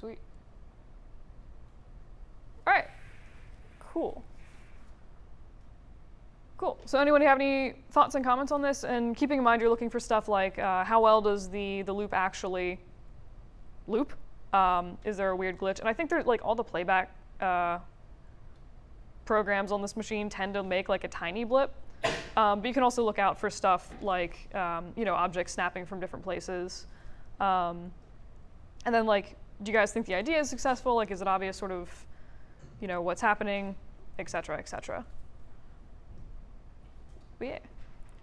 Sweet. All right. Cool. Cool. So anybody have any thoughts and comments on this? And keeping in mind you're looking for stuff like how well does the loop actually loop? Is there a weird glitch? And I think there's like all the playback programs on this machine tend to make like a tiny blip. But you can also look out for stuff like objects snapping from different places. And then like, do you guys think the idea is successful? Like, is it obvious sort of, what's happening, et cetera, et cetera? But yeah.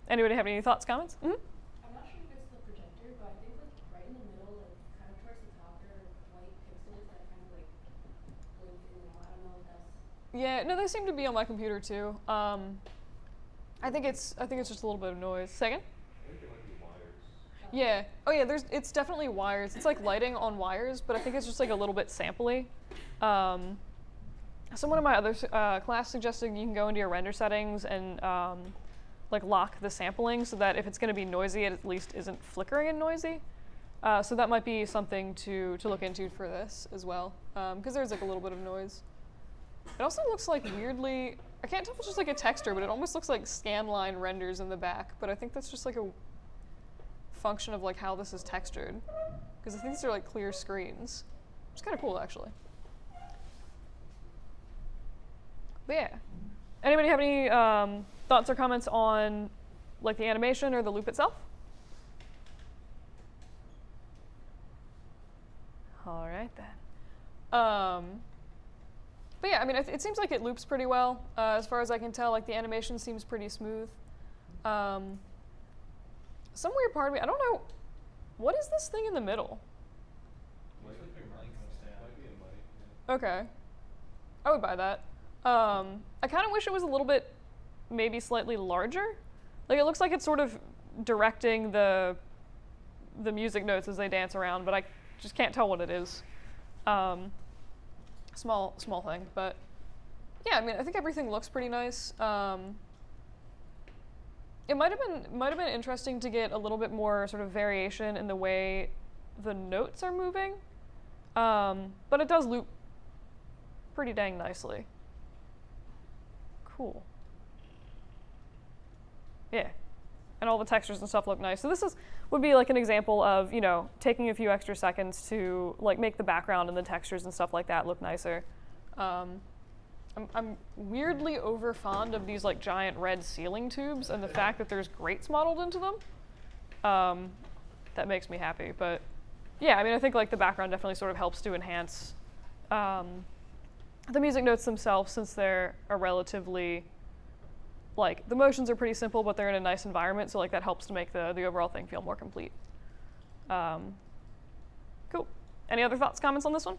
Anybody have any thoughts, comments? Mm-hmm. I'm not sure if it's the projector, but I think like right in the middle, like kind of towards the top, there are white pixels that kind of like blink in and out. I don't know if that's. Yeah, no, they seem to be on my computer too. I think it's just a little bit of noise. Second? I think it might be wires. Yeah. Oh yeah. It's definitely wires. It's like lighting on wires, but I think it's just like a little bit sampley. So one of my other class suggested you can go into your render settings and like lock the sampling so that if it's going to be noisy, it at least isn't flickering and noisy. So that might be something to look into for this as well, because there's like a little bit of noise. It also looks like weirdly, I can't tell if it's just like a texture, but it almost looks like scanline renders in the back. But I think that's just like a function of like how this is textured, because I think these are like clear screens, which is kind of cool actually. But yeah, anybody have any thoughts or comments on like the animation or the loop itself? All right then. But yeah, I mean, it seems like it loops pretty well. As far as I can tell, like the animation seems pretty smooth. Some weird part of me, I don't know, what is this thing in the middle? Okay, I would buy that. I kind of wish it was a little bit, maybe slightly larger. Like it looks like it's sort of directing the music notes as they dance around, but I just can't tell what it is. Small thing, but yeah, I mean, I think everything looks pretty nice. It might have been interesting to get a little bit more sort of variation in the way the notes are moving, but it does loop pretty dang nicely. Cool. Yeah, and all the textures and stuff look nice. So this would be like an example of taking a few extra seconds to like make the background and the textures and stuff like that look nicer. I'm weirdly over fond of these like giant red ceiling tubes and the fact that there's grates modeled into them. That makes me happy. But yeah, I mean, I think like the background definitely sort of helps to enhance the music notes themselves, since they're a relatively, like, the motions are pretty simple, but they're in a nice environment, so like that helps to make the overall thing feel more complete. Cool. Any other thoughts, comments on this one?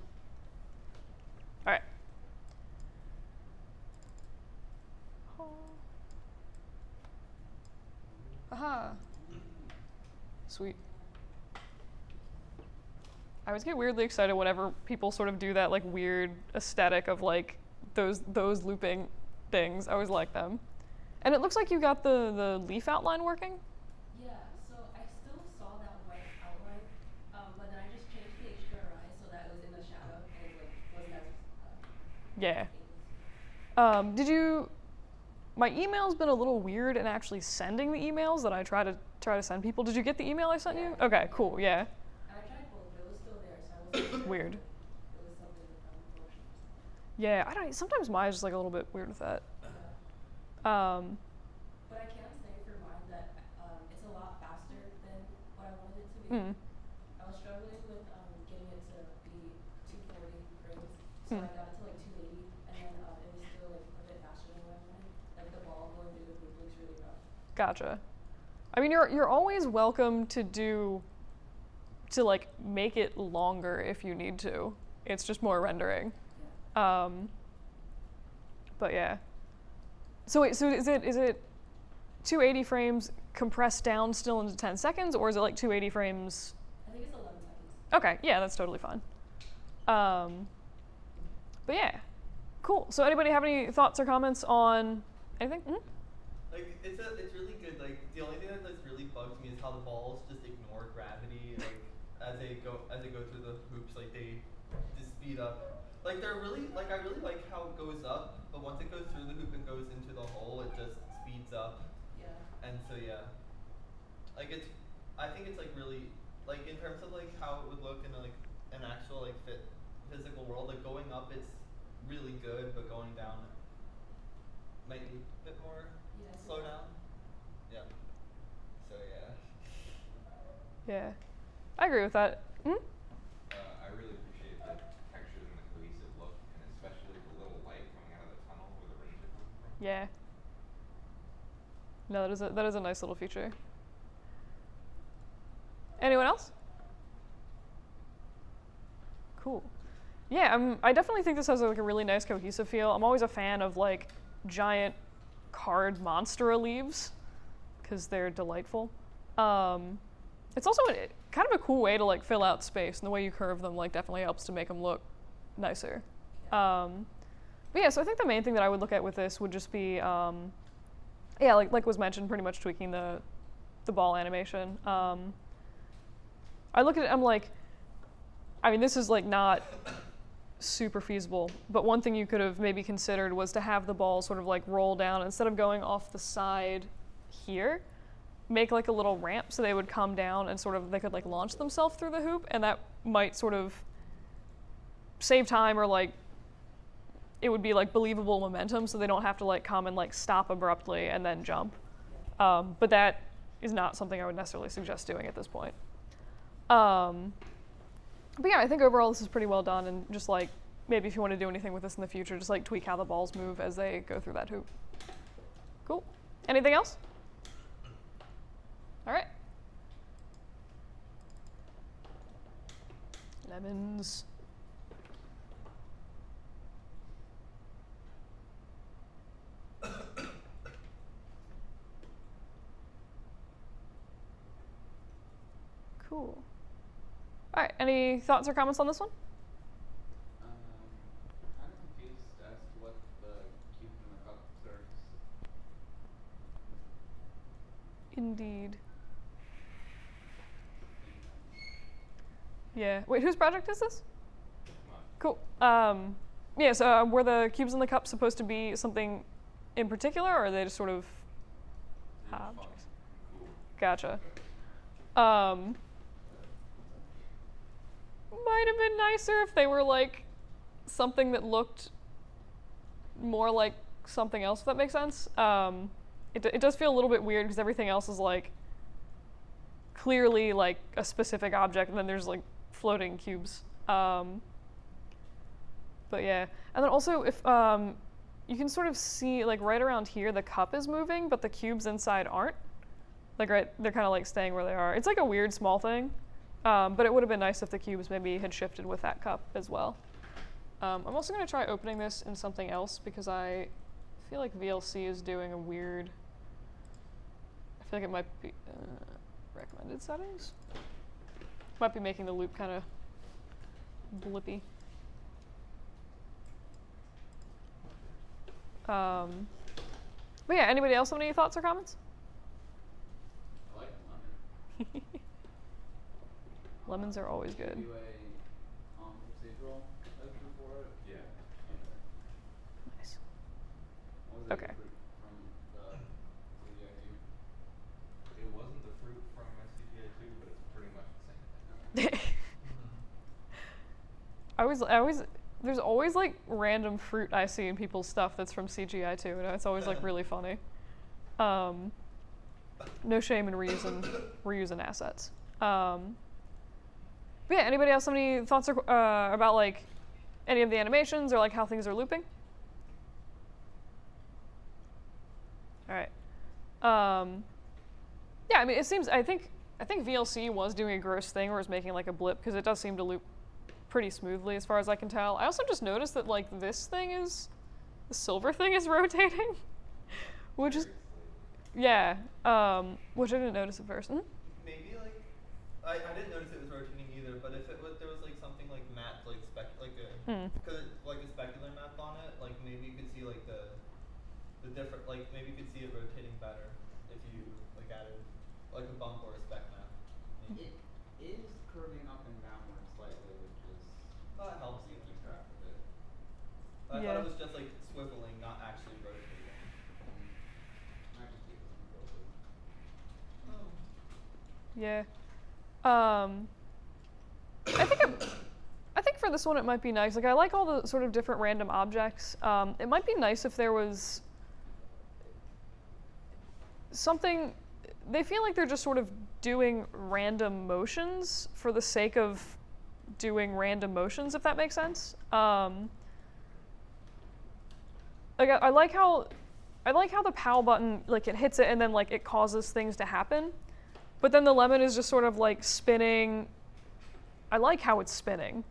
All right. Aha. Sweet. I always get weirdly excited whenever people sort of do that like weird aesthetic of like those looping things. I always like them. And it looks like you got the leaf outline working. Yeah, so I still saw that white outline, but then I just changed the HDRI so that it was in the shadow and it like wasn't as Yeah. Did you? My email's been a little weird in actually sending the emails that I try to send people. Did you get the email I sent you? Okay, cool. Yeah. I tried both, but it was still there, so I wasn't sure Weird. if it was something with function. Yeah, I don't. Sometimes mine's just like a little bit weird with that. But I can say for mine that it's a lot faster than what I wanted it to be. I was struggling with getting it to be 240 frames, so I got it to like 280, and then it was still like a bit faster than what I wanted. Like the ball going through the loop looks really rough. Gotcha. I mean, you're always welcome to like make it longer if you need to. It's just more rendering. Yeah. But yeah. So wait, so is it 280 frames compressed down still into 10 seconds, or is it like 280 frames? I think it's 11 seconds. Okay, yeah, that's totally fine. But yeah, cool. So anybody have any thoughts or comments on anything? Mm-hmm. Like it's really good. Like the only thing that's really bugs me is how the balls just ignore gravity. Like as they go through the hoops, like they to speed up. Like they're really like I really like how it goes up, but once it goes through the hoop and goes into the hole, it just speeds up. Yeah. And so yeah, like it's I think it's like really like in terms of like how it would look in like an actual like physical world. Like going up, it's really good, but going down might be a bit more Yeah, I see slow that. down. Yeah. So yeah. Yeah, I agree with that. Hmm? I really appreciate the textures and the cohesive look, and especially the little light coming out of the tunnel where the rains are coming from. Yeah. No, that is a nice little feature. Anyone else? Cool. Yeah, I definitely think this has like a really nice cohesive feel. I'm always a fan of like giant card monstera leaves because they're delightful. It's also kind of a cool way to like fill out space, and the way you curve them like definitely helps to make them look nicer. But yeah, so I think the main thing that I would look at with this would just be, yeah, like was mentioned, pretty much tweaking the ball animation. I look at it, I'm like, I mean, this is like not super feasible, but one thing you could have maybe considered was to have the ball sort of like roll down instead of going off the side here, make like a little ramp so they would come down and sort of they could like launch themselves through the hoop, and that might sort of save time, or like it would be like believable momentum so they don't have to like come and like stop abruptly and then jump. But that is not something I would necessarily suggest doing at this point. But yeah, I think overall this is pretty well done, and just like maybe if you want to do anything with this in the future, just like tweak how the balls move as they go through that hoop. Cool. Anything else? All right. Lemons. Cool. All right, any thoughts or comments on this one? Kind of confused as to what the cube in the cup serves. Indeed. Yeah. Wait, whose project is this? Cool. Yeah, so were the cubes in the cup supposed to be something in particular, or are they just sort of objects? Cool. Gotcha. Might have been nicer if they were like something that looked more like something else, if that makes sense. It does feel a little bit weird because everything else is like clearly like a specific object, and then there's like floating cubes. But yeah, and then also if you can sort of see like right around here the cup is moving, but the cubes inside aren't. Like right, they're kind of like staying where they are. It's like a weird small thing, but it would have been nice if the cubes maybe had shifted with that cup as well. I'm also going to try opening this in something else because I feel like VLC is doing a weird. I feel like it might be recommended settings. Might be making the loop kind of blippy. But yeah, anybody else have any thoughts or comments? I like lemon. Lemons are always good. Do a procedural editor for it? Yeah. Nice. What was it, Okay. fruit from the CGI2? It wasn't the fruit from SCGI2, but it's pretty much the same thing. There's always like random fruit I see in people's stuff that's from CGI too, and it's always like really funny. No shame in reusing assets. But yeah, anybody else have any thoughts about like any of the animations or like how things are looping? All right. Yeah, I mean, it seems I think VLC was doing a gross thing where it's making like a blip because it does seem to loop pretty smoothly as far as I can tell. I also just noticed that like the silver thing is rotating, which is, yeah, which I didn't notice at first. Mm-hmm. Maybe like I didn't notice it was rotating either, but if it was there was like something like matte like because like a specular map on it, like maybe you could see like the different like maybe you could see it rotating better if you like added like a bump or a spec map. Maybe. It is curving up and downward slightly, which is That I thought Yeah. it was just like swiveling, not actually rotating. I can see it. Oh. Yeah. I think for this one it might be nice. Like I like all the sort of different random objects. It might be nice if there was something. They feel like they're just sort of doing random motions for the sake of doing random motions, if that makes sense. Like I like how the POW button, like it hits it and then like it causes things to happen, but then the lemon is just sort of like spinning. I like how it's spinning.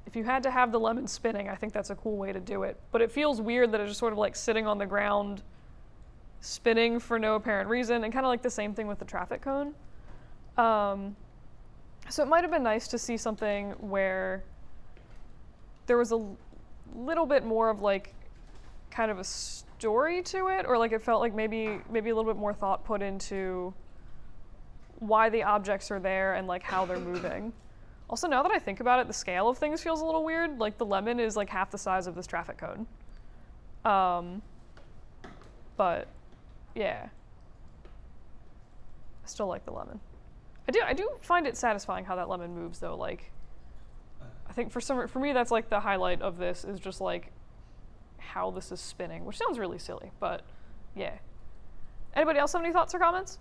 If you had to have the lemon spinning, I think that's a cool way to do it. But it feels weird that it's just sort of like sitting on the ground, spinning for no apparent reason, and kind of like the same thing with the traffic cone. So it might have been nice to see something where there was a little bit more of like kind of a story to it, or like it felt like maybe a little bit more thought put into why the objects are there and like how they're moving. Also, now that I think about it, the scale of things feels a little weird. Like the lemon is like half the size of this traffic cone. But yeah, I still like the lemon. I do find it satisfying how that lemon moves though. Like, I think for me that's like the highlight of this is just like how this is spinning, which sounds really silly, but yeah. Anybody else have any thoughts or comments?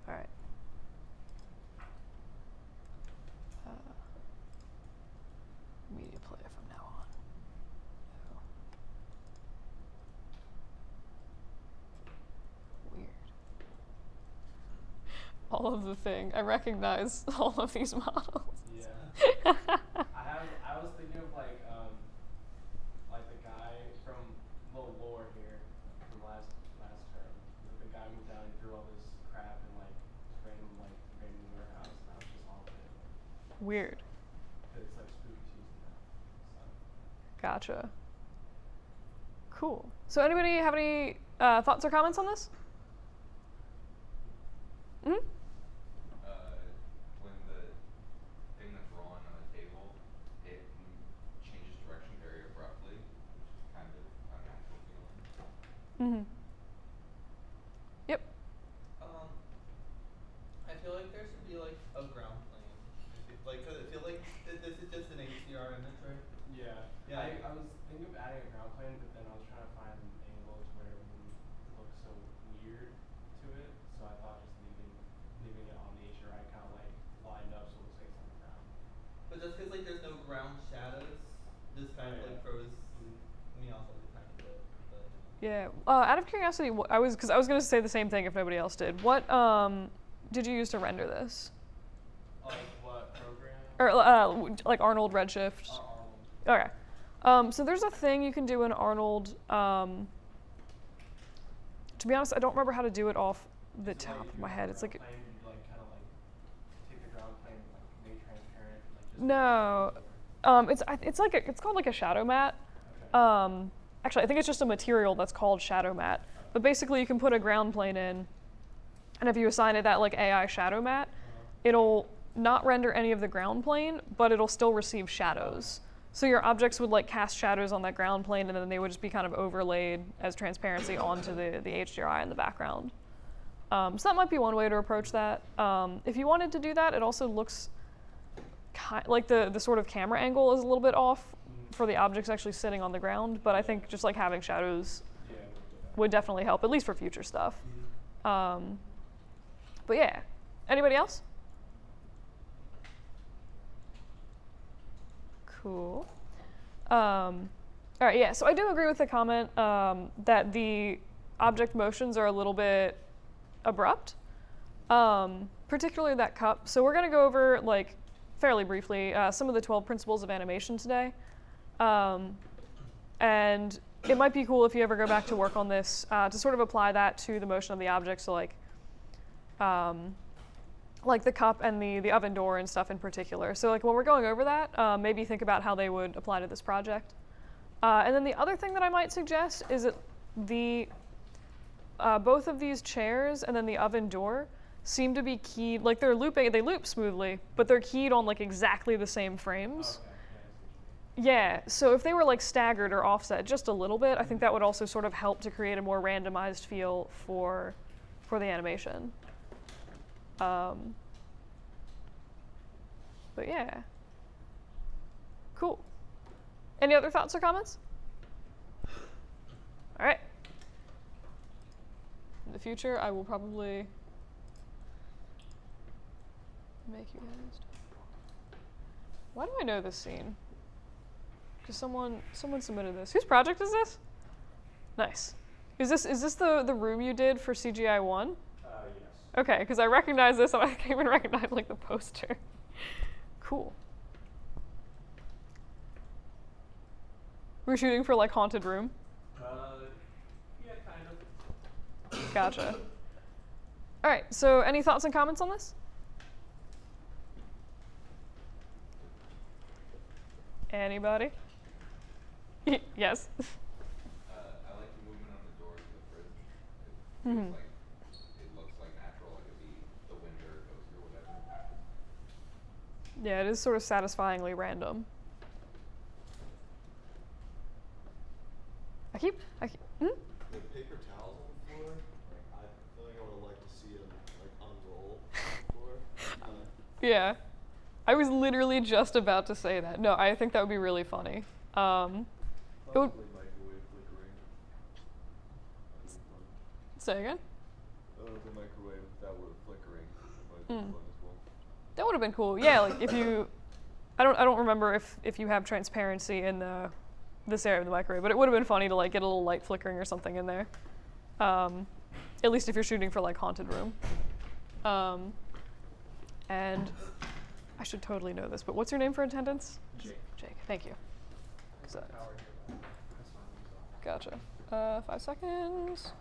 All right. Media player from now on. No. Weird. All of the thing. I recognize all of these models. Yeah. I was thinking of like the guy from the lore here from last term. The guy moved down and threw all this crap in like random warehouse, and that was just all of it. Weird. It's like spooky season now. So. Gotcha. Cool. So anybody have any thoughts or comments on this? Mm-hmm. When the thing that's rolling on the table, it changes direction very abruptly, which is kind of unnatural feeling. Mm-hmm. Yep. I feel like there should be like a ground plane. Like, cause I feel like this is just an HDR image, right? Yeah. Yeah. I was thinking of adding a ground plane, but then I was trying to find an angle to where it wouldn't look so weird to it. So I thought just leaving it on the HDRI kind of like lined up so it looks like it's on the ground. But just cause like there's no ground shadows, this kind of like throws me off like a tiny bit. But Yeah. Out of curiosity, I was going to say the same thing if nobody else did. What did you use to render this? Like what program? Or like Arnold Redshift? Arnold. Okay. So there's a thing you can do in Arnold. To be honest, I don't remember how to do it off the Is it top like of if my you head. have a It's like ground plane, you'd like kind of like take the ground plane and like make transparent, like just no. It's called like a shadow mat. Okay. Actually, I think it's just a material that's called shadow mat. But basically, you can put a ground plane in, and if you assign it that like AI shadow mat, it'll not render any of the ground plane, but it'll still receive shadows. So your objects would like cast shadows on that ground plane, and then they would just be kind of overlaid as transparency onto the HDRI in the background. So that might be one way to approach that. If you wanted to do that, it also looks like the sort of camera angle is a little bit off for the objects actually sitting on the ground, but I think just like having shadows Yeah. would definitely help, at least for future stuff. But yeah, anybody else? Cool. All right, yeah, so I do agree with the comment that the object motions are a little bit abrupt, particularly that cup. So we're going to go over, like, fairly briefly, some of the 12 principles of animation today. And it might be cool if you ever go back to work on this to sort of apply that to the motion of the object. So like the cup and the oven door and stuff in particular. So like when we're going over that, maybe think about how they would apply to this project. And then the other thing that I might suggest is that both of these chairs and then the oven door seem to be keyed, like they loop smoothly, but they're keyed on like exactly the same frames. Okay. Yeah, I see what you mean. Yeah, so if they were like staggered or offset just a little bit, I think that would also sort of help to create a more randomized feel for the animation. But yeah. Cool. Any other thoughts or comments? All right. In the future, I will probably make you guys. Why do I know this scene? Because someone submitted this. Whose project is this? Nice. Is this the room you did for CGI 1? Yes. Okay, because I recognize this and I can't even recognize like the poster. Cool. We're shooting for like haunted room. Yeah, kind of. Gotcha. All right. So, any thoughts and comments on this? Anybody? Yes. I like the movement on the doors of the fridge. It Mhm. feels like it looks like natural, like it'd be the wind or a coaster or whatever. Yeah, it is sort of satisfyingly random. I keep. Hmm? The paper towels on the floor, like, I feel like I would like to see them like unroll on the floor. Yeah. I was literally just about to say that. No, I think that would be really funny. It would, Possibly microwave flickering. That'd be fun. say again? The microwave that were flickering might be Mm. fun as well. That would have been cool. Yeah, like if you, I don't remember if you have transparency in this area of the microwave, but it would have been funny to like get a little light flickering or something in there. At least if you're shooting for like haunted room. And I should totally know this, but what's your name for attendance? Jake. Jake, thank you. So, Power here. That's fine. gotcha. 5 seconds.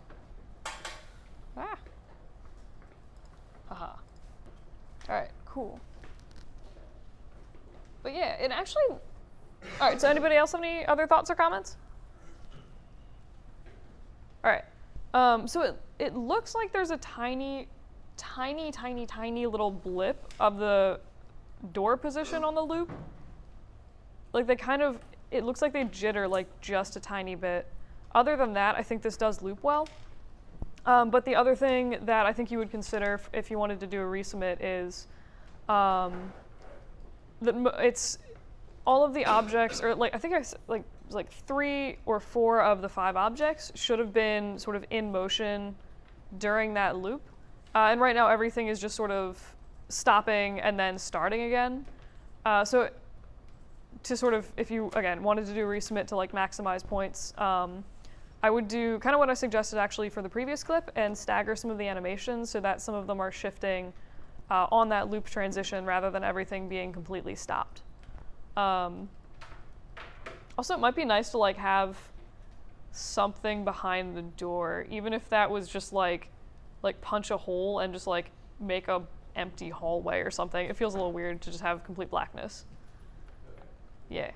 Ah. Haha. All right, cool. But yeah, it actually. All right. So anybody else have any other thoughts or comments? All right. So it looks like there's a tiny little blip of the door position on the loop. Like they kind of, it looks like they jitter like just a tiny bit. Other than that, I think this does loop well. But the other thing that I think you would consider if you wanted to do a resubmit is it's all of the objects, or like I think like 3 or 4 of the 5 objects should have been sort of in motion during that loop. And right now everything is just sort of stopping and then starting again. So to sort of, if you, again, wanted to do a resubmit to like maximize points, I would do kind of what I suggested actually for the previous clip and stagger some of the animations so that some of them are shifting on that loop transition rather than everything being completely stopped. Also, it might be nice to like have something behind the door, even if that was just like punch a hole and just like make a empty hallway or something. It feels a little weird to just have complete blackness. Yeah.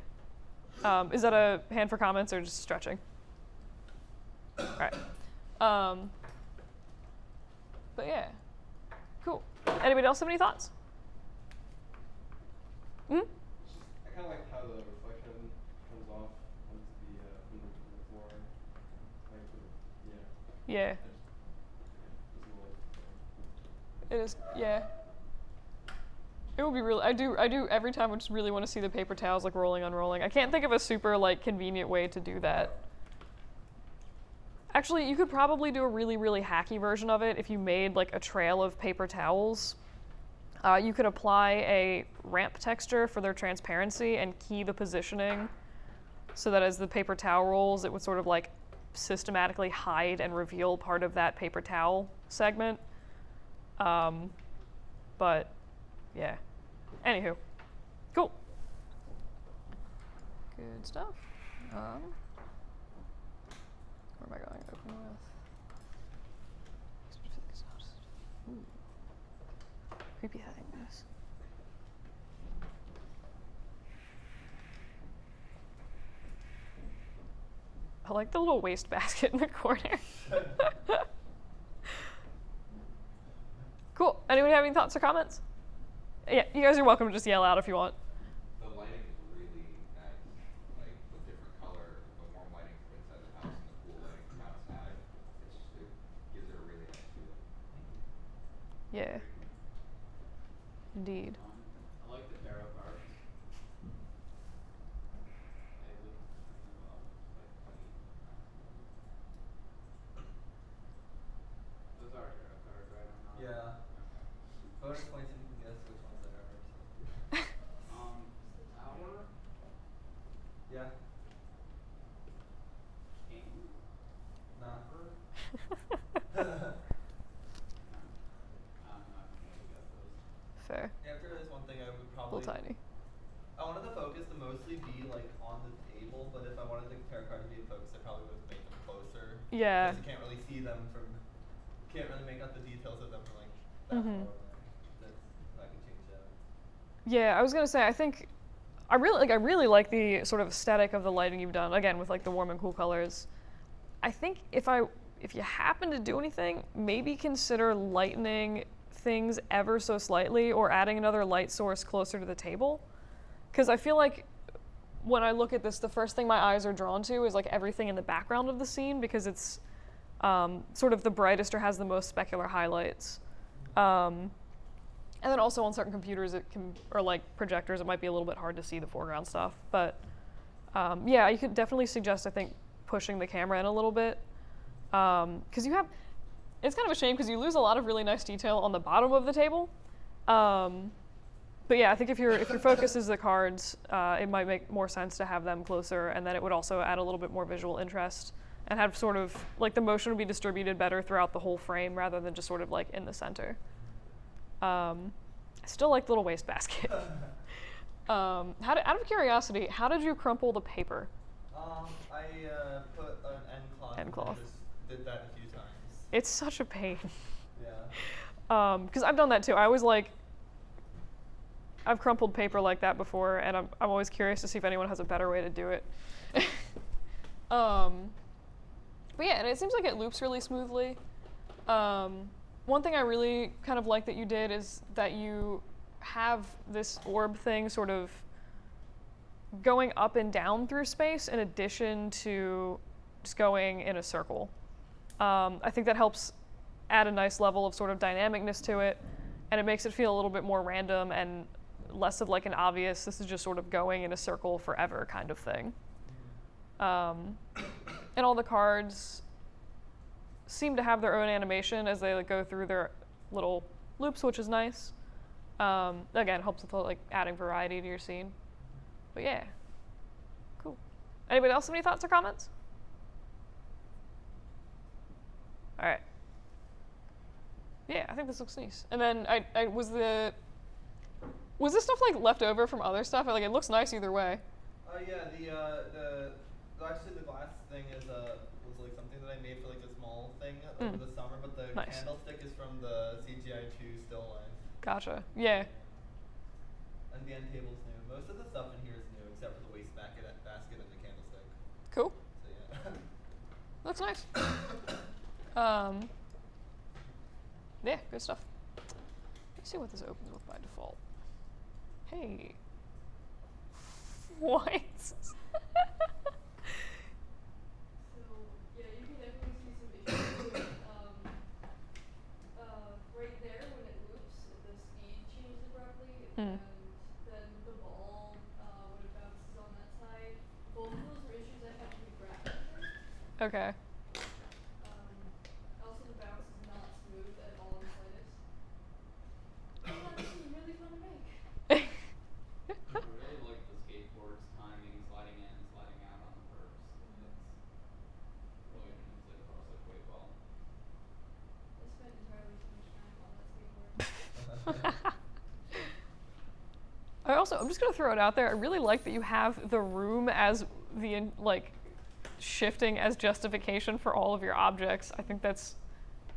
Is that a hand for comments or just stretching? All right. But yeah, cool. Anybody else have any thoughts? Hmm? I kind of like how the reflection comes off onto the floor. Like, Yeah. It is. Yeah. It would be really. I do every time. I just really want to see the paper towels like rolling, unrolling. I can't think of a super like convenient way to do that. Actually, you could probably do a really, really hacky version of it if you made like a trail of paper towels. You could apply a ramp texture for their transparency and key the positioning so that as the paper towel rolls, it would sort of like systematically hide and reveal part of that paper towel segment. But yeah. Anywho, cool. Good stuff. Where am I going? Open with. Ooh. Creepy things. I like the little wastebasket in the corner. Cool. Anybody have any thoughts or comments? Yeah, you guys are welcome to just yell out if you want. The lighting is really nice. Yeah. Indeed. I like the tarot cards. They look really well. Like funny. Those are tarot cards, right? I'm not. Yeah. Okay. Bonus points if you can guess which ones they are. So. The tower, Yeah. king, Nah. emperor. I'm not gonna be able to guess those. Fair. After this one thing, I would A probably. little tiny. I wanted the focus to mostly be like on the table, but if I wanted the tarot card to be in focus, I probably would make them closer. Yeah. Because you can't really see them from. Can't really make out the details of them from like that far away. I could change that. Yeah, I was gonna say I think I really like the sort of aesthetic of the lighting you've done, again with like the warm and cool colors. I think if you happen to do anything, maybe consider lightening things ever so slightly or adding another light source closer to the table. Because I feel like when I look at this, the first thing my eyes are drawn to is like everything in the background of the scene because it's sort of the brightest or has the most specular highlights. And then also on certain computers, or like projectors, it might be a little bit hard to see the foreground stuff. But yeah, you could definitely suggest, I think, pushing the camera in a little bit. Because it's kind of a shame because you lose a lot of really nice detail on the bottom of the table. But yeah, I think if your focus is the cards, it might make more sense to have them closer, and then it would also add a little bit more visual interest and have sort of, like the motion would be distributed better throughout the whole frame rather than just sort of like in the center. I still like the little wastebasket. Out of curiosity, how did you crumple the paper? I put an end cloth. End cloth. And just did that a few times. It's such a pain. Yeah. Because I've done that too. I've crumpled paper like that before, and I'm always curious to see if anyone has a better way to do it. But yeah, and it seems like it loops really smoothly. One thing I really kind of like that you did is that you have this orb thing sort of going up and down through space in addition to just going in a circle. I think that helps add a nice level of sort of dynamicness to it, and it makes it feel a little bit more random and less of like an obvious, this is just sort of going in a circle forever kind of thing. And all the cards seem to have their own animation as they like go through their little loops, which is nice. Again, helps with like adding variety to your scene. But yeah, cool. Anybody else have any thoughts or comments? All right. Yeah, I think this looks nice. And then was this stuff like left over from other stuff? Like it looks nice either way. Yeah, actually the glass thing was like something that I made for like a small thing over the summer, but the Nice. Candlestick is from the CGI 2 still line. Gotcha. Yeah. And the end table's new. Most of the stuff in here is new except for the basket and the candlestick. Cool. So yeah. Looks nice. Yeah, good stuff. Let's see what this opens with by default. Hey. What? So yeah, you can definitely see some issues with right there when it loops, the speed changes abruptly, and then the ball when it bounces on that side. Both of those are issues I have to be graphic with. Okay. Also, the bounce is not smooth at all in the slightest. I thought this was really fun to make. I really like the skateboard's timing, sliding in, sliding out on the curves. It's really moves it across it quite well. I spent entirely too much time on that skateboard. I'm just gonna throw it out there. I really like that you have the room as the like shifting as justification for all of your objects. I think that's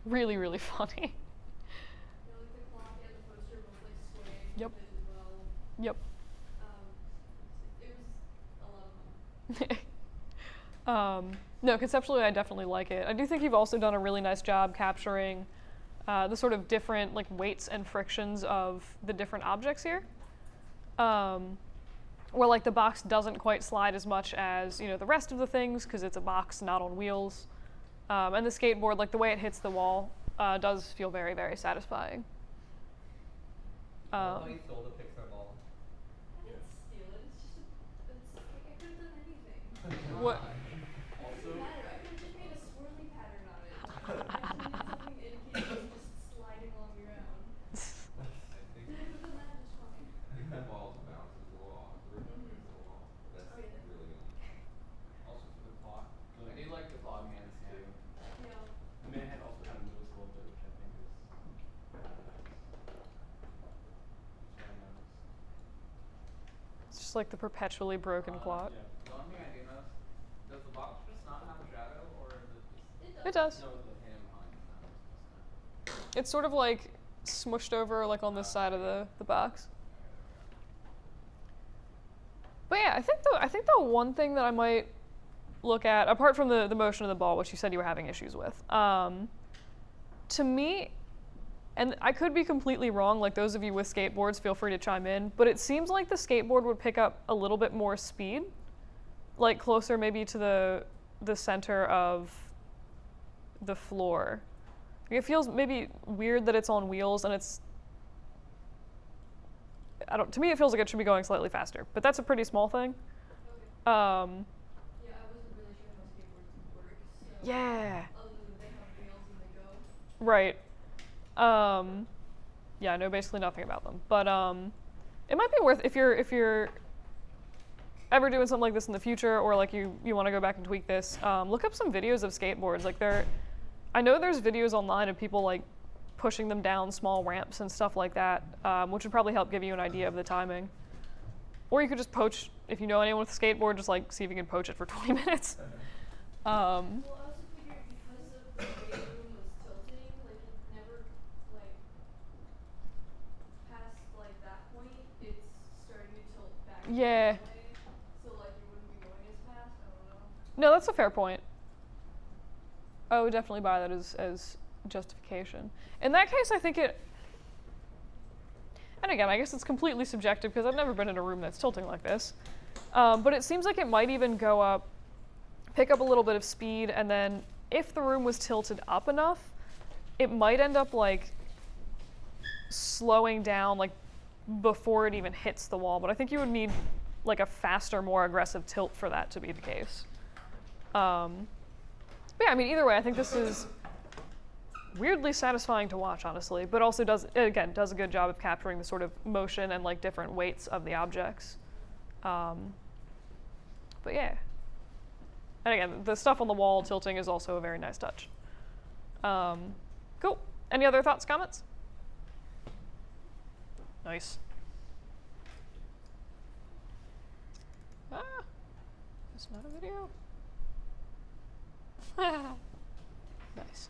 really, really funny. You know, like the clock and the poster both like swaying Yep. with it as well. Yep. It was a lot of fun. No, conceptually, I definitely like it. I do think you've also done a really nice job capturing the sort of different like weights and frictions of the different objects here. Where like the box doesn't quite slide as much as the rest of the things because it's a box not on wheels, and the skateboard, like the way it hits the wall, does feel very, very satisfying. Oh, he stole the Pixar ball. I didn't steal it. It's just it's like I could have done anything. What? It Also, doesn't matter. I could have just made a swirly pattern on it. I just needed something to indicate it was just sliding along the ground. I think Then I could have done that just fine. the ball's bounce is a little awkward against the wall. That's Oh, yeah. really also for the clock. I do like the clock hands too. Yeah. The minute hand also kind of moves a little bit, which I think is kind of nice. Which I noticed. It's just like the perpetually broken clock. Yeah. The one thing I do notice, does the box just not have a shadow, or is it just It does. No, the him behind the sound? It's sort of like smushed over like on this side of the box. But yeah, I think the one thing that I might look at, apart from the motion of the ball, which you said you were having issues with, to me, and I could be completely wrong, like those of you with skateboards, feel free to chime in, but it seems like the skateboard would pick up a little bit more speed, like closer maybe to the center of the floor. It feels maybe weird that it's on wheels and it's, to me it feels like it should be going slightly faster, but that's a pretty small thing. Okay. Yeah, I wasn't really sure how skateboards work. So Yeah. other than they have wheels and they go. Right. Yeah, I know basically nothing about them, but it might be worth if you're ever doing something like this in the future, or like you want to go back and tweak this. Look up some videos of skateboards. Like I know there's videos online of people like pushing them down small ramps and stuff like that, which would probably help give you an idea of the timing. Or you could just poach, if you know anyone with a skateboard, just like see if you can poach it for 20 minutes. Well, I also figured because of the way the room was tilting, like it never like past like that point, it's starting to tilt back. Yeah. That way, so like you wouldn't be going as fast. I don't know. No, that's a fair point. I would definitely buy that as justification. In that case, I think it, and again, I guess it's completely subjective because I've never been in a room that's tilting like this, but it seems like it might even go up, pick up a little bit of speed, and then if the room was tilted up enough, it might end up like slowing down like before it even hits the wall, but I think you would need like a faster, more aggressive tilt for that to be the case. But yeah, I mean, either way, I think this is weirdly satisfying to watch, honestly, but also does a good job of capturing the sort of motion and like different weights of the objects. But yeah. And again, the stuff on the wall tilting is also a very nice touch. Cool. Any other thoughts, comments? Nice. It's not a video. Nice.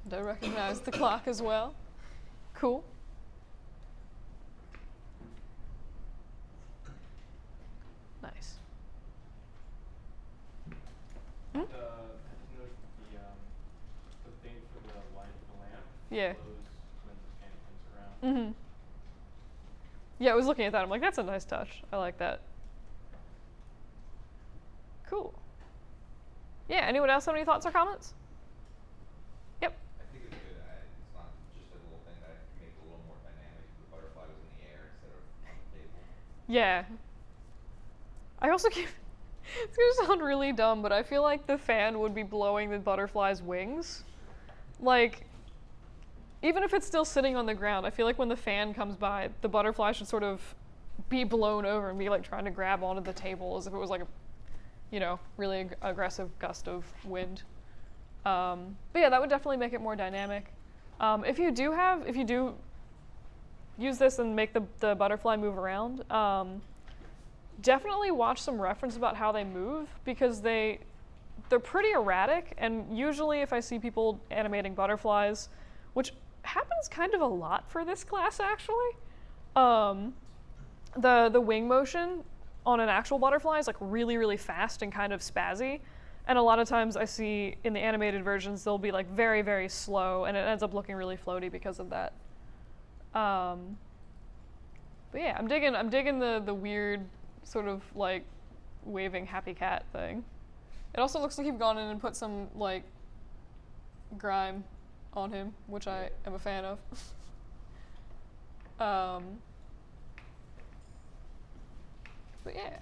Do I recognize the clock as well? Cool. Nice. I just noticed the thing for the light, the lamp, Yeah. glows when the fan comes around. Mm-hmm. Yeah, I was looking at that. I'm like, that's a nice touch. I like that. Cool. Yeah, anyone else have any thoughts or comments? Yep. I think it's good. It's not just a little thing that can make it a little more dynamic if the butterfly was in the air instead of on the table. Yeah. I also keep, it's gonna sound really dumb, but I feel like the fan would be blowing the butterfly's wings. Like, even if it's still sitting on the ground, I feel like when the fan comes by, the butterfly should sort of be blown over and be like trying to grab onto the table as if it was like a, really aggressive gust of wind. But yeah, that would definitely make it more dynamic. If you do use this and make the butterfly move around, definitely watch some reference about how they move, because they're pretty erratic, and usually if I see people animating butterflies, which happens kind of a lot for this class actually, the wing motion on an actual butterfly is like really, really fast and kind of spazzy. And a lot of times I see in the animated versions, they'll be like very, very slow, and it ends up looking really floaty because of that. But yeah, I'm digging the weird sort of like waving happy cat thing. It also looks like you've gone in and put some like grime on him, which I am a fan of. But yeah,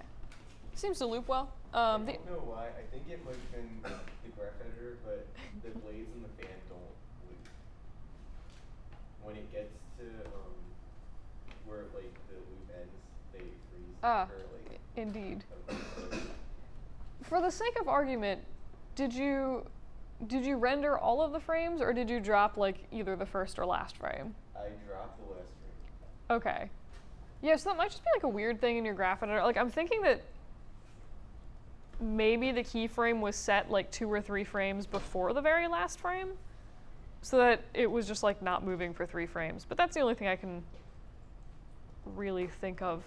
seems to loop well. I don't know why. I think it might have been the graph editor, but the blades in the fan don't loop. When it gets to where like the loop ends, they freeze. Ah, or, like, indeed. so- For the sake of argument, did you render all of the frames, or did you drop like either the first or last frame? I dropped the last frame. Okay. Yeah, so that might just be like a weird thing in your graph editor. Like I'm thinking that maybe the keyframe was set like 2 or 3 frames before the very last frame, so that it was just like not moving for 3 frames. But that's the only thing I can really think of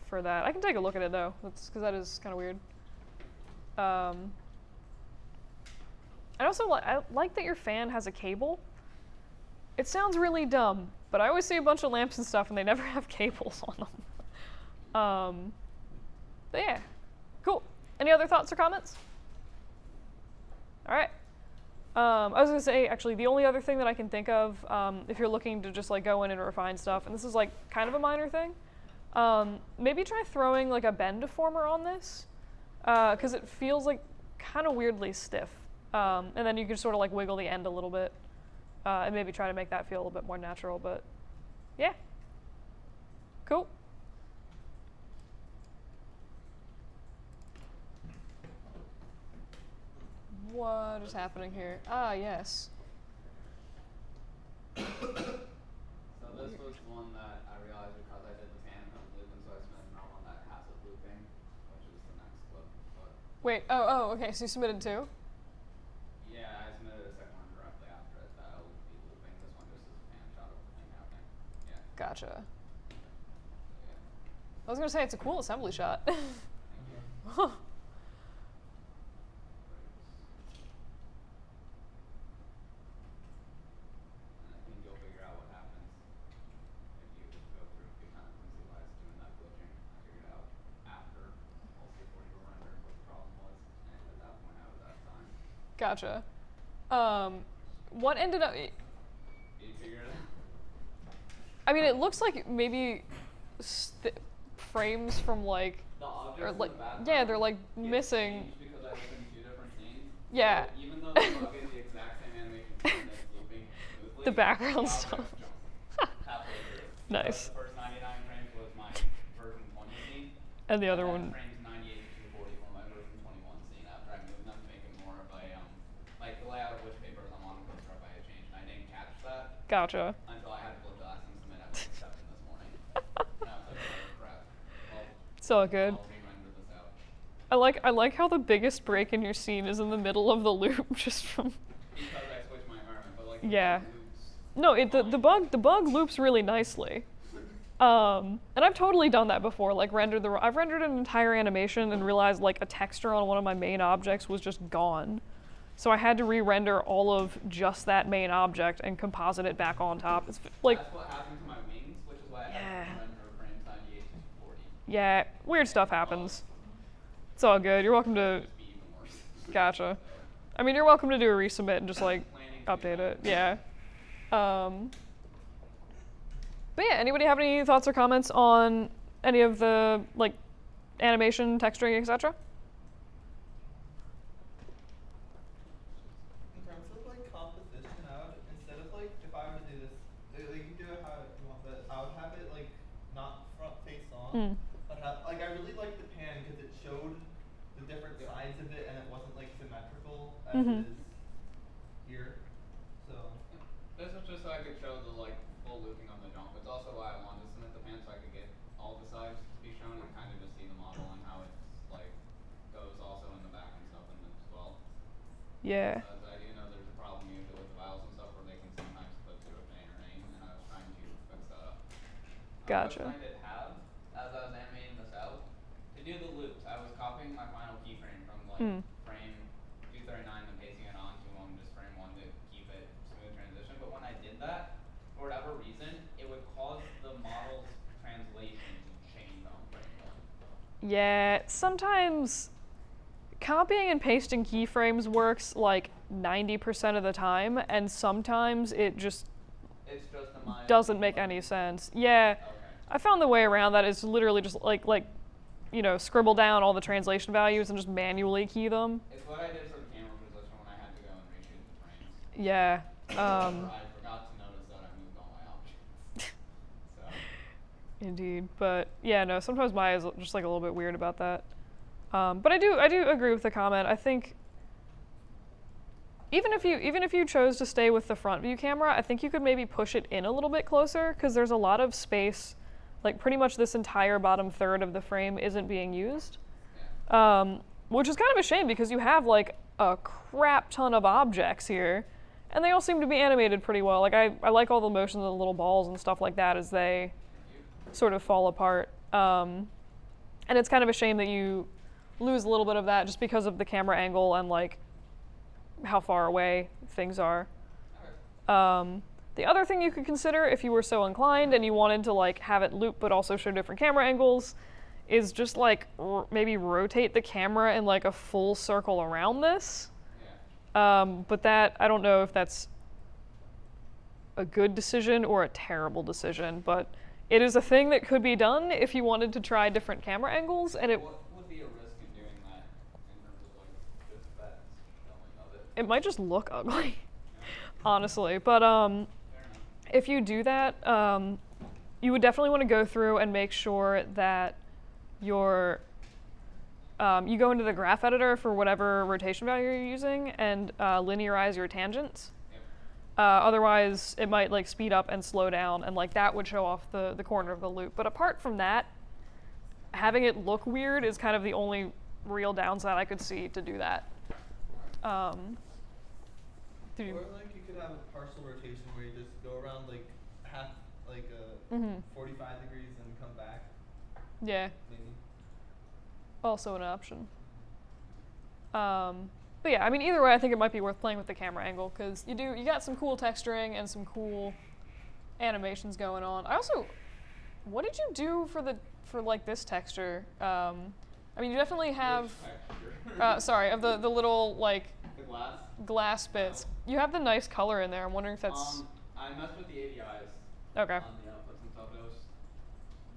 for that. I can take a look at it though, because that is kind of weird. I also I like that your fan has a cable. It sounds really dumb, but I always see a bunch of lamps and stuff and they never have cables on them. But yeah, cool. Any other thoughts or comments? All right. I was gonna say, actually, the only other thing that I can think of, if you're looking to just like go in and refine stuff, and this is like kind of a minor thing, maybe try throwing like a bend deformer on this, because it feels like kind of weirdly stiff. And then you can sort of like wiggle the end a little bit, and maybe try to make that feel a little bit more natural. But yeah, cool. What is happening here? Ah, yes. So this was one that I realized because I did the fan and loop, and so I submitted another one that has it looping, which is the next clip. But Wait, oh, okay, so you submitted 2? yeah, I submitted a second one directly after it that'll be looping. This one just is a fan shot of the thing happening. Yeah. Gotcha. Yeah. I was gonna say, it's a cool assembly shot. Thank you. And I think you'll figure out what happens if you go through a few times and see why it's doing that glitching. I figured out after all before you were rendering what the problem was, and at that point I was out of time. Gotcha. What ended up? Did you figure it out? I mean, it looks like maybe frames from like, The objects or in like, the background yeah, they're like get missing. changed because I opened 2 different scenes. Yeah. So even though the bug is the exact same animation scene that's looping smoothly, The background objects stuff. jump halfway through. Nice. Because the first 99 frames was my version 20 scene. And the other then one. frames 98 to 240 were my version 21 scene after I moved them to make it more of a like the layout of which papers I'm on and stuff I had changed, and I didn't catch that Gotcha. until I had to flip glass and submit evidence accepted this morning. And I was like, oh crap. Well, It's all good. I'll re-render this out. I like how the biggest break in your scene is in the middle of the loop, just from. Because I switched my environment, but like Yeah. the loops. No, the bug loops really nicely. And I've totally done that before. Like I've rendered an entire animation and realized like a texture on one of my main objects was just gone. So I had to re-render all of just that main object and composite it back on top. It's like, That's what happened to my wings, which is why I Yeah. had to render frames 98 to 240. yeah, weird stuff happens. It's all good. You're welcome to. Just be even worse. Gotcha. I mean, you're welcome to do a resubmit and just like Planning to be update it. done. Yeah. But yeah, anybody have any thoughts or comments on any of the like animation, texturing, etc.? In terms of like composition, instead of like if I were to do this, like you do it how you want, but I would have it like not front face on. But like I really liked the pan because it showed the different sides of it and it wasn't like symmetrical as it is here. So This was just so I could show the like full looping on the jump. It's also why I wanted to submit the pan so I could get all the sides to be shown and kind of just see the model and how it's like goes also in the back and stuff in it as well. Yeah. Because I do know there's a problem usually with files and stuff where they can sometimes clip to a fan or name, and I was trying to fix that up. Gotcha. What I did have, as I was animating this out, to do the loops, I was copying my final keyframe from like frame 239 and pasting it onto just frame 1 to keep it smooth transition. But when I did that, for whatever reason, it would cause the model's translation to change on frame 1. Yeah, sometimes copying and pasting keyframes works like 90% of the time, and sometimes it just It's just a Maya doesn't thing, make like- any sense. Yeah, Okay. I found the way around that is literally just like you know, scribble down all the translation values and just manually key them. It's what I did for the camera position when I had to go and reshoot the frames. Yeah. I forgot to notice that I moved all my objects. So. Indeed, but yeah, no. Sometimes Maya is just like a little bit weird about that. But I do agree with the comment. I think even if you chose to stay with the front view camera, I think you could maybe push it in a little bit closer because there's a lot of space. Like pretty much this entire bottom third of the frame isn't being used, which is kind of a shame because you have like a crap ton of objects here, and they all seem to be animated pretty well. Like I like all the motions of the little balls and stuff like that as they sort of fall apart. And it's kind of a shame that you lose a little bit of that just because of the camera angle and like how far away things are. The other thing you could consider if you were so inclined and you wanted to like have it loop but also show different camera angles is just like maybe rotate the camera in like a full circle around this. Yeah. But that, I don't know if that's a good decision or a terrible decision, but it is a thing that could be done if you wanted to try different camera angles, and it What would be a risk in doing that in terms of like just that showing of it? it might just look ugly, honestly. But Fair enough. if you do that, you would definitely want to go through and make sure that your you go into the graph editor for whatever rotation value you're using and linearize your tangents. Yep. Otherwise, it might like speed up and slow down, and like that would show off the corner of the loop. But apart from that, having it look weird is kind of the only real downside I could see to do that. Did you- Or like you could have a partial rotation where you just go around like half, like 45 degrees and come back, Yeah, maybe. also an option. But yeah, I mean, either way, I think it might be worth playing with the camera angle because you got some cool texturing and some cool animations going on. I also, what did you do for like this texture? I mean, you definitely have, sorry, of the little like The glass. glass bits. You have the nice color in there. I'm wondering if that's I messed with the ADIs okay. on the outputs and stuff. It was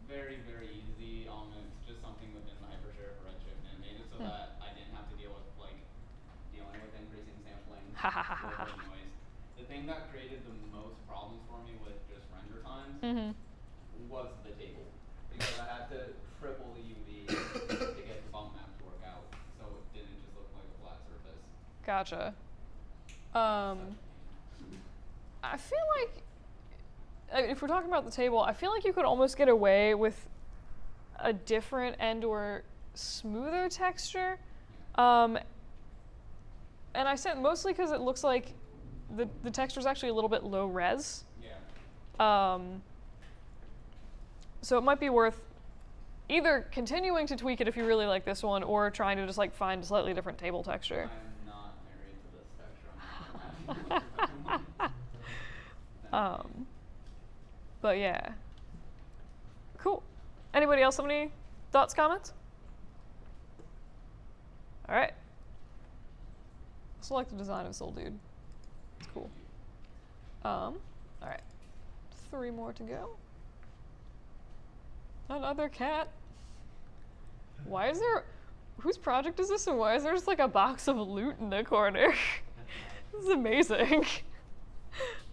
very, very easy. It's just something within the hypershare for Redshift, and it made it so that I didn't have to dealing with increasing sampling Ha ha ha ha ha. or noise. The thing that created the most problems for me with just render times was the table, because I had to triple the UV to get the bump map to work out, so it didn't just look like a flat surface. Gotcha. I feel like, I mean, if we're talking about the table, I feel like you could almost get away with a different and or smoother texture. And I said mostly because it looks like the texture is actually a little bit low res. Yeah. So it might be worth either continuing to tweak it if you really like this one, or trying to just like find a slightly different table texture. I'm not married to this texture. I'm not happy. But yeah. Cool. Anybody else have any thoughts, comments? All right. Select the design of Soul Dude. It's cool. All right. 3 more to go. Another cat. Why is there, whose project is this, and why is there just like a box of loot in the corner? This is amazing.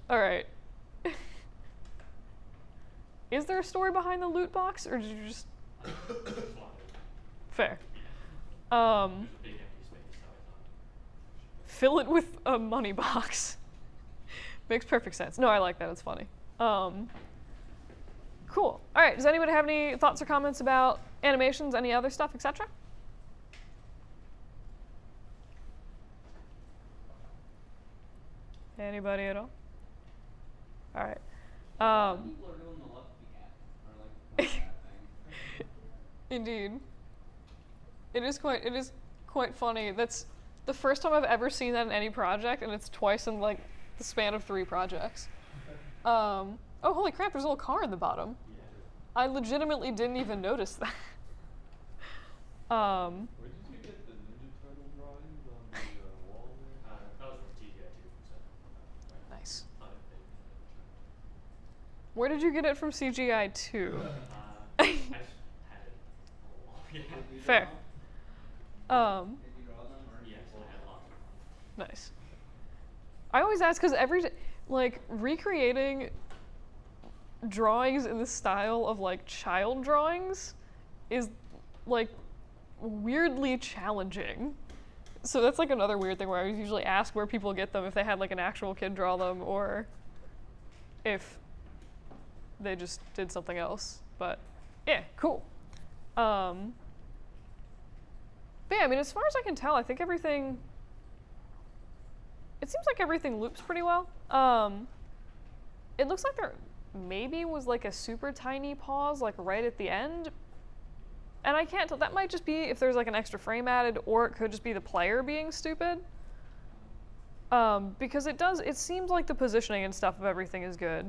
All right. Is there a story behind the loot box, or did you just? Fair. Fill it with a money box. Makes perfect sense. No, I like that. It's funny. Cool. All right. Does anybody have any thoughts or comments about animations, any other stuff, etc.? Anybody at all? All right. People are doing the lefty cat, or like the cat thing. Indeed. It is quite funny. That's the first time I've ever seen that in any project, and it's twice in like the span of 3 projects. Oh, holy crap, there's a little car in the bottom. I legitimately didn't even notice that. Where did you get the Ninja Turtle drawings on the wall there? That was from TGI2. So, Nice. not a big Where did you get it from CGI 2? I just had it. Oh, yeah. Fair. Did you draw them? Or Yes, I had lots of them. Nice. I always ask because like recreating drawings in the style of like child drawings is like weirdly challenging. So that's like another weird thing where I usually ask where people get them, if they had like an actual kid draw them or if they just did something else. But yeah, cool. But yeah, I mean, as far as I can tell, I think everything, it seems like everything loops pretty well. It looks like there maybe was like a super tiny pause like right at the end. And I can't tell, that might just be if there's like an extra frame added, or it could just be the player being stupid. Because it seems like the positioning and stuff of everything is good.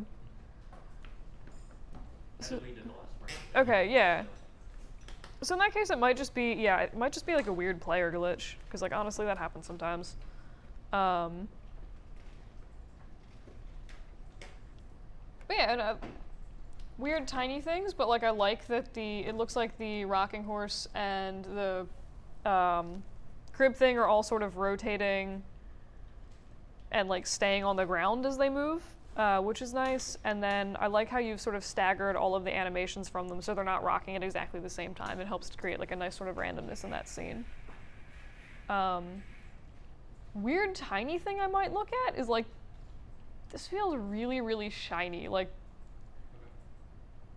I So, deleted the last frame. okay, yeah. So in that case, it might just be, yeah, it might just be like a weird player glitch. Because like honestly, that happens sometimes. But yeah, and, weird tiny things, but like I like that it looks like the rocking horse and the crib thing are all sort of rotating and like staying on the ground as they move, which is nice. And then I like how you've sort of staggered all of the animations from them so they're not rocking at exactly the same time. It helps to create like a nice sort of randomness in that scene. Weird tiny thing I might look at is like, this feels really, really shiny. Like,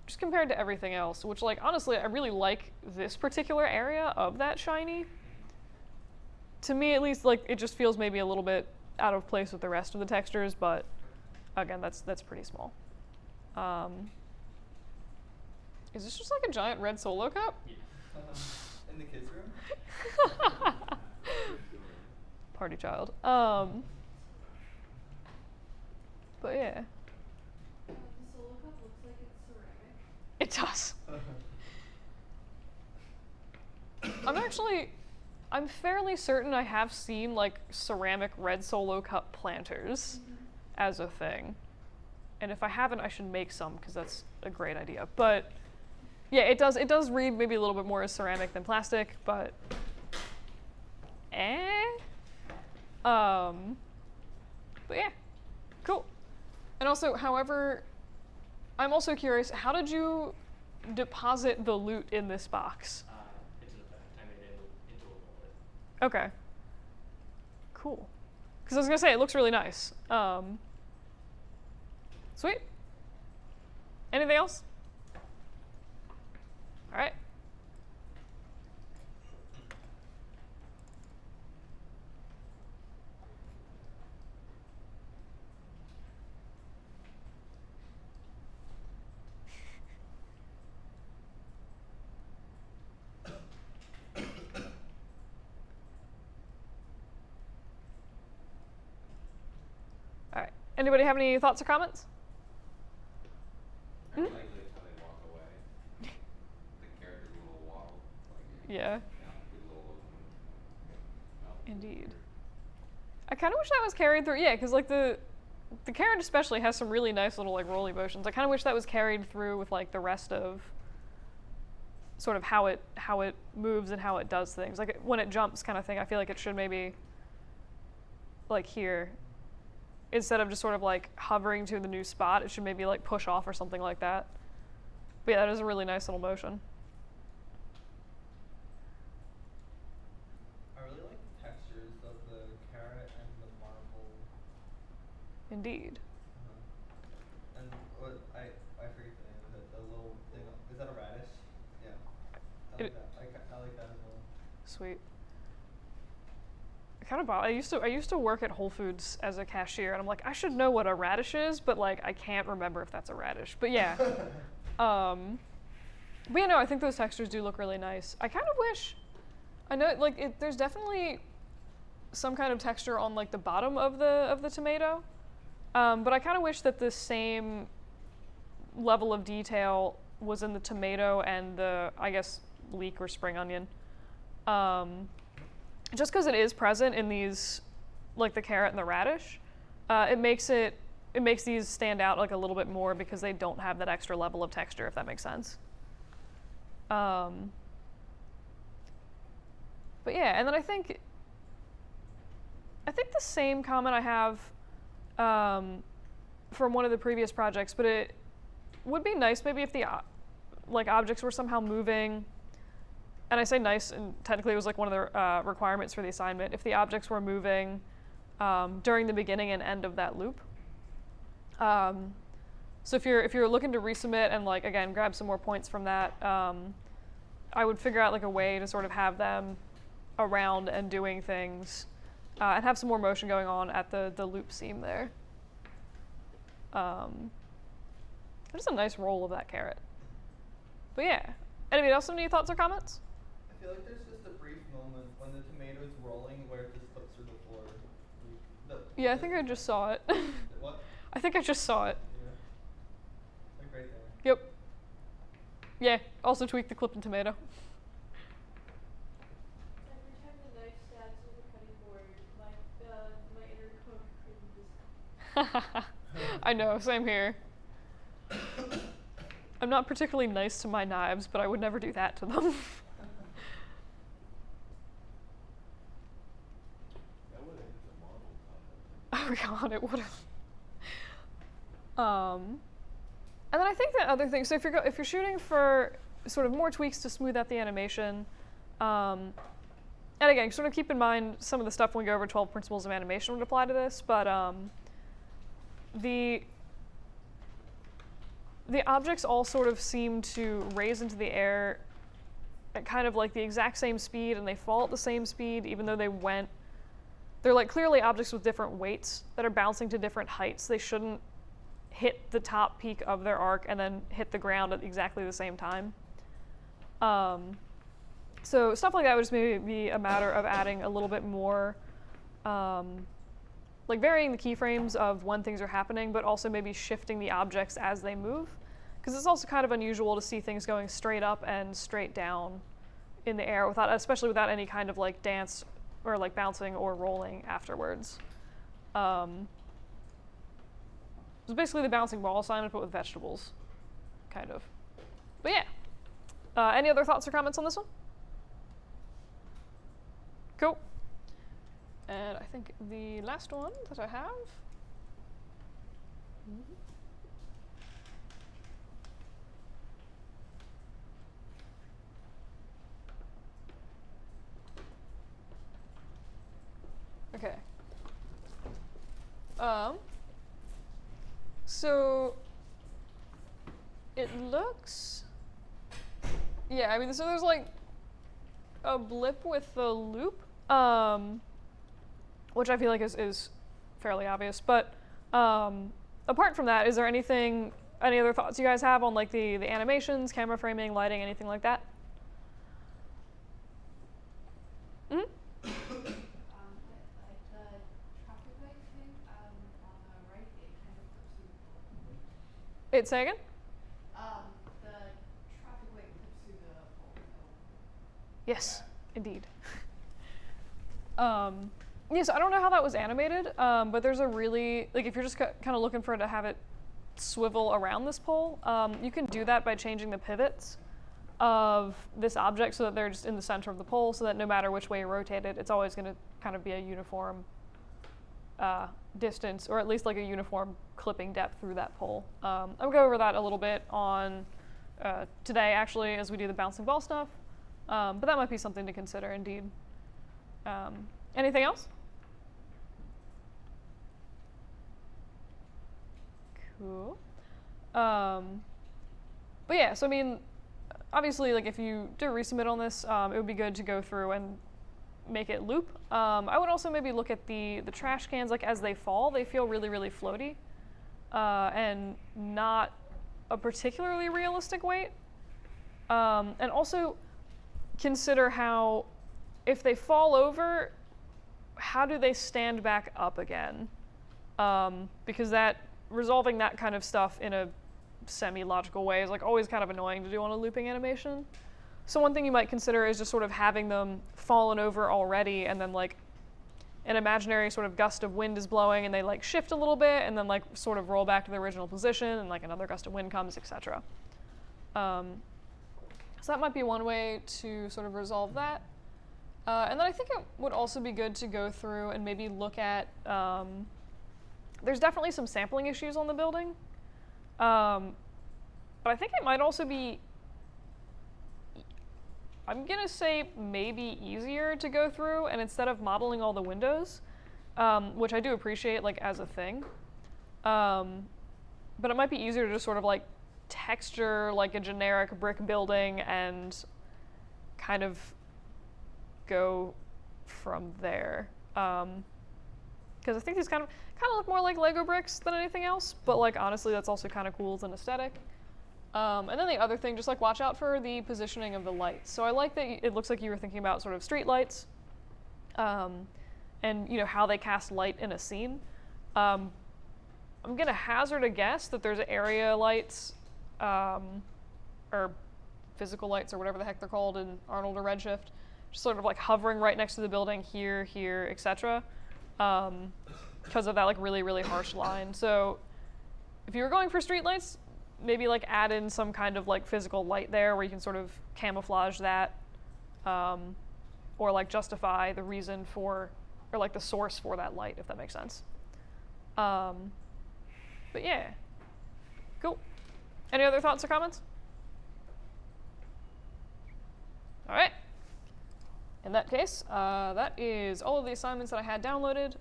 just compared to everything else, which like honestly I really like this particular area of that shiny. To me at least, like it just feels maybe a little bit out of place with the rest of the textures, but again that's pretty small. Is this just like a giant red Solo cup? Yeah. In the kids' room? Party child. But yeah. The solo cup looks like it's ceramic. It does. I'm fairly certain I have seen like ceramic red Solo cup planters as a thing. And if I haven't, I should make some because that's a great idea. But yeah, it does read maybe a little bit more as ceramic than plastic, but but yeah, cool. And also, however, I'm also curious, how did you deposit the loot in this box? Into the back. I made it into a wallet. Okay. Cool. Because I was going to say, it looks really nice. Sweet. Anything else? All right. All right. Anybody have any thoughts or comments? I like how they walk away. The character's a little waddle. Like, Yeah. good little Indeed. I kind of wish that was carried through. Yeah, because like the carrot especially has some really nice little like rolly motions. I kind of wish that was carried through with like the rest of sort of how it moves and how it does things. Like when it jumps kind of thing, I feel like it should maybe like here, instead of just sort of like hovering to the new spot, it should maybe like push off or something like that. But yeah, that is a really nice little motion. I really like the textures of the carrot and the marble. Indeed. And what I forget the name of it. The little thing. Is that a radish? Yeah. I like It- that. I like that as well. Sweet. I used to work at Whole Foods as a cashier, and I'm like, I should know what a radish is, but like I can't remember if that's a radish. But yeah. But yeah, no, I think those textures do look really nice. I kind of wish, I know like there's definitely some kind of texture on like the bottom of the tomato, but I kind of wish that the same level of detail was in the tomato and the, I guess, leek or spring onion. Just because it is present in these, like the carrot and the radish, it makes it it makes these stand out like a little bit more because they don't have that extra level of texture, if that makes sense. But yeah, and then I think the same comment I have from one of the previous projects, but it would be nice maybe if the like objects were somehow moving. And I say nice, and technically it was like one of the requirements for the assignment, if the objects were moving during the beginning and end of that loop. So if you're looking to resubmit and like again grab some more points from that, I would figure out like a way to sort of have them around and doing things, and have some more motion going on at the loop seam there. Just a nice roll of that carrot. But yeah, anybody else have any thoughts or comments? I feel like there's just a brief moment when the tomato's rolling where it just slips through the floor. Yeah, I think I just saw it. What? I think I just saw it. Yeah. Like right there. Yep. Yeah, also tweak the clipped tomato. Every time the knife stabs through the cutting board, my inner cook cringes. I know, same here. I'm not particularly nice to my knives, but I would never do that to them. That would have hit the model Oh god, it would have. And then I think that other thing. So if you're shooting for sort of more tweaks to smooth out the animation, and again, sort of keep in mind some of the stuff when we go over 12 principles of animation would apply to this, but the objects all sort of seem to raise into the air at kind of like the exact same speed, and they fall at the same speed, even though they're like clearly objects with different weights that are bouncing to different heights. They shouldn't hit the top peak of their arc and then hit the ground at exactly the same time. So stuff like that would just maybe be a matter of adding a little bit more, like varying the keyframes of when things are happening, but also maybe shifting the objects as they move. Because it's also kind of unusual to see things going straight up and straight down in the air, especially without any kind of like dance or like bouncing or rolling afterwards. It's basically the bouncing ball assignment, but with vegetables, kind of. But yeah. Any other thoughts or comments on this one? Cool. And I think the last one that I have. Okay. So it looks, yeah, I mean, so there's like a blip with the loop, which I feel like is fairly obvious. But apart from that, is there any other thoughts you guys have on like the animations, camera framing, lighting, anything like that? Mm-hmm. Say again? The traffic light clips through the pole. Yes, indeed. Yes, I don't know how that was animated, but there's a really, like if you're just kind of looking for it to have it swivel around this pole, you can do that by changing the pivots of this object so that they're just in the center of the pole, so that no matter which way you rotate it, it's always going to kind of be a uniform distance, or at least like a uniform clipping depth through that pole. I'll go over that a little bit on today, actually, as we do the bouncing ball stuff, but that might be something to consider, indeed. Anything else? Cool. But yeah, so I mean, obviously, like if you do a resubmit on this, it would be good to go through and make it loop. I would also maybe look at the trash cans, like as they fall, they feel really, really floaty, and not a particularly realistic weight. And also consider how, if they fall over, how do they stand back up again? Because resolving that kind of stuff in a semi-logical way is like always kind of annoying to do on a looping animation. So one thing you might consider is just sort of having them fallen over already and then like an imaginary sort of gust of wind is blowing and they like shift a little bit and then like sort of roll back to the original position and like another gust of wind comes, etc. So that might be one way to sort of resolve that. And then I think it would also be good to go through and maybe look at, there's definitely some sampling issues on the building. But I think it might also be, I'm gonna say maybe easier to go through and instead of modeling all the windows, which I do appreciate like as a thing, but it might be easier to just sort of like texture like a generic brick building and kind of go from there. Because I think these kind of look more like Lego bricks than anything else, but like honestly that's also kind of cool as an aesthetic. And then the other thing, just like watch out for the positioning of the lights. So I like that it looks like you were thinking about sort of street lights, and you know how they cast light in a scene. I'm gonna hazard a guess that there's area lights, or physical lights or whatever the heck they're called in Arnold or Redshift, just sort of like hovering right next to the building here, etc. Because of that like really, really harsh line. So if you were going for street lights, maybe like add in some kind of like physical light there where you can sort of camouflage that, or like justify the reason for, or like the source for that light, if that makes sense. But yeah, cool. Any other thoughts or comments? All right. In that case, that is all of the assignments that I had downloaded.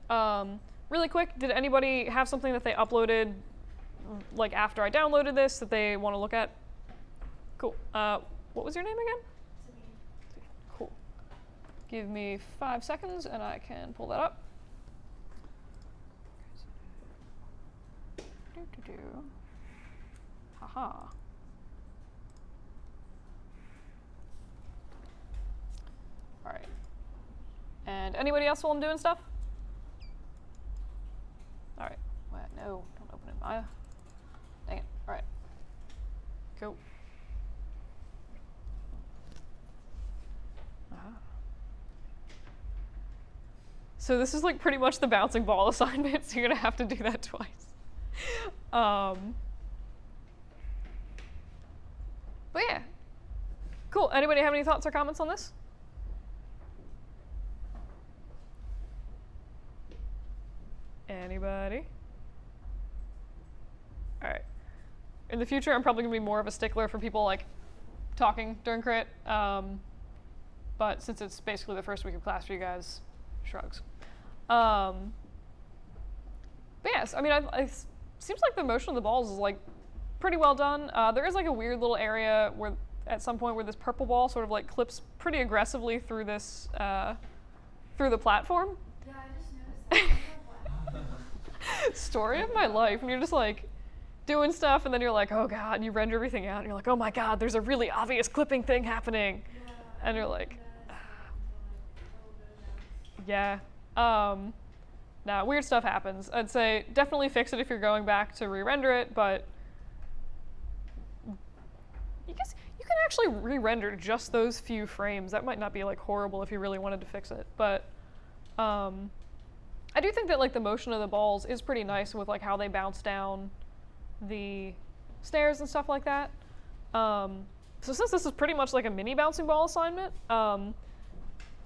Really quick, did anybody have something that they uploaded like after I downloaded this that they want to look at? Cool. What was your name again? Cool. Give me 5 seconds and I can pull that up. Haha. All right. And anybody else while I'm doing stuff? All right. Well, no, don't open it, Maya. Dang it. All right. Cool. So this is like pretty much the bouncing ball assignment, so you're gonna have to do that twice. But yeah, cool. Anybody have any thoughts or comments on this? Anybody? All right. In the future, I'm probably gonna be more of a stickler for people like talking during crit. But since it's basically the first week of class for you guys, shrugs. But yes, I mean, it seems like the motion of the balls is like pretty well done. There is like a weird little area where at some point where this purple ball sort of like clips pretty aggressively through this, through the platform. Yeah, I just noticed that. Story of my life. And you're just like doing stuff and then you're like, oh God, and you render everything out and you're like, oh my God, there's a really obvious clipping thing happening. Yeah, and you're like, yeah. Nah, weird stuff happens. I'd say definitely fix it if you're going back to re-render it, but you can actually re-render just those few frames. That might not be like horrible if you really wanted to fix it, but I do think that like the motion of the balls is pretty nice with like how they bounce down the stairs and stuff like that. So since this is pretty much like a mini bouncing ball assignment,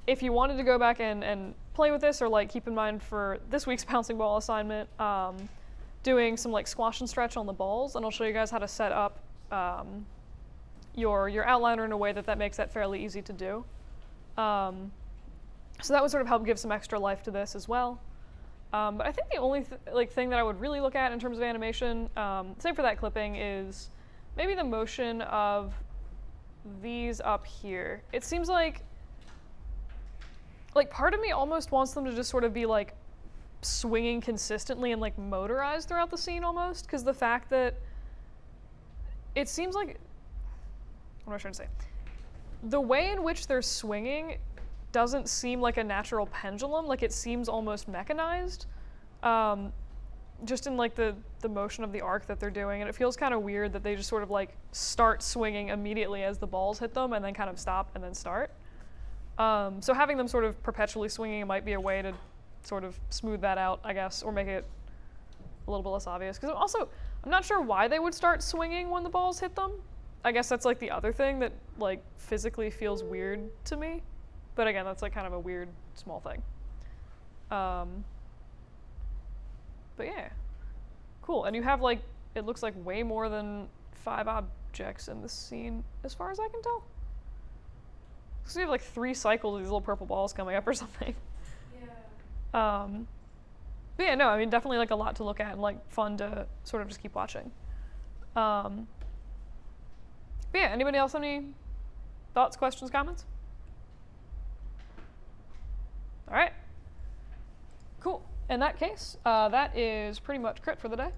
if you wanted to go back and play with this or like keep in mind for this week's bouncing ball assignment, doing some like squash and stretch on the balls, and I'll show you guys how to set up your outliner in a way that makes that fairly easy to do. So that would sort of help give some extra life to this as well. But I think the only thing that I would really look at in terms of animation, same for that clipping, is maybe the motion of these up here. It seems like part of me almost wants them to just sort of be like swinging consistently and like motorized throughout the scene almost, because the fact that it seems like, what am I trying to say? The way in which they're swinging doesn't seem like a natural pendulum, like it seems almost mechanized, just in like the motion of the arc that they're doing, and it feels kind of weird that they just sort of like start swinging immediately as the balls hit them and then kind of stop and then start. So having them sort of perpetually swinging might be a way to sort of smooth that out, I guess, or make it a little bit less obvious. Because also, I'm not sure why they would start swinging when the balls hit them. I guess that's like the other thing that like physically feels weird to me. But again, that's like kind of a weird small thing. But yeah, cool. And you have like, it looks like way more than 5 objects in this scene, as far as I can tell. So you have like 3 cycles of these little purple balls coming up or something. Yeah. But yeah, no, I mean, definitely like a lot to look at and like fun to sort of just keep watching. But yeah, anybody else have any thoughts, questions, comments? All right. Cool. In that case, that is pretty much crit for the day.